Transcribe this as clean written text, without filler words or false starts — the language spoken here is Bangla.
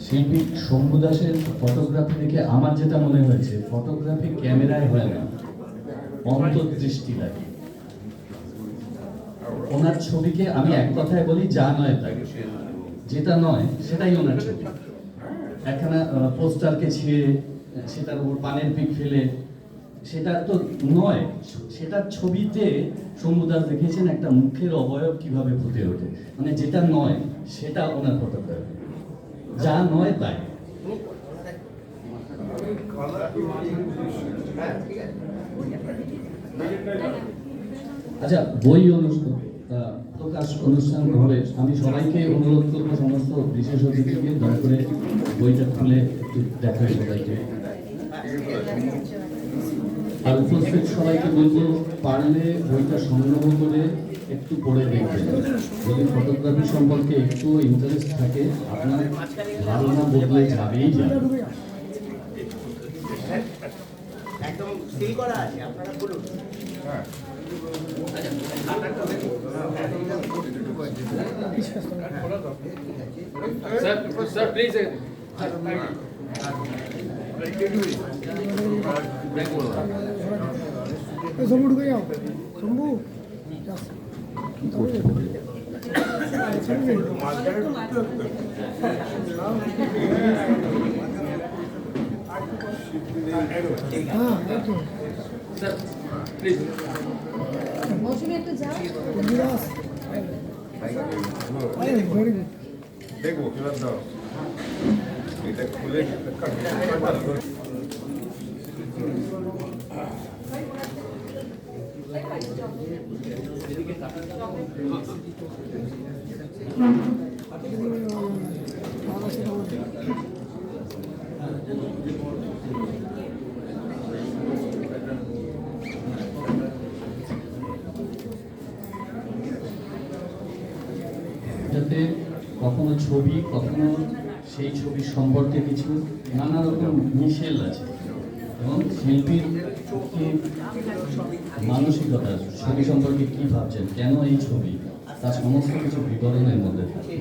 শিল্পী শম্ভু দাসের ফটোগ্রাফি দেখে আমার যেটা মনে হয়েছে, ফটোগ্রাফি ক্যামেরায় হয় না, অন্তর্দৃষ্টি লাগে। ওনার ছবিকে আমি এক কথায় বলি, যা নয় তাই, যেটা নয় সেটাই ওনার ছবি। একখানা পোস্টারকে ছিঁড়ে সেটার উপর পানের পিক ফেলে, সেটা তো নয়, সেটার ছবিতে শম্ভু দাস দেখেছেন একটা মুখের অবয়ব কিভাবে ফুটে ওঠে, মানে যেটা নয় সেটা ওনার ফটোগ্রাফি, যা নয় তাই। আচ্ছা, বই প্রকাশ অনুষ্ঠান হবে, আমি সবাইকে অনুরোধ করবো, সমস্ত বিশেষ অতিথিকে দয়া করে বইটা খুলে একটু দেখায় সবাইকে। আর উপস্থিত সবাইকে বলবো, পারলে বইটা সংগ্রহ করে একটু পড়ে দেখবেন। যদি ফটোগ্রাফি সম্পর্কে একটু ইন্টারেস্ট থাকে, আপনার ধারণা বদলে যাবেই যাবে। একদম সিল করা আছে, আপনারা বলুন। Sir, please. शंभू ढुके आओ शंभू हाँ Sir, please. मौसमी एक तो जा দেখবো কিভাবে দাও এটা খুলে যাতে কখনো ছবি, কখনো সেই ছবির সম্পর্কে কিছু নানা রকম মিশেল আছে, এবং শিল্পীর কি মানসিকতা, ছবি সম্পর্কে কি ভাবছেন, কেন এই ছবি, তার সমস্ত কিছু বিবরণের মধ্যে থাকে।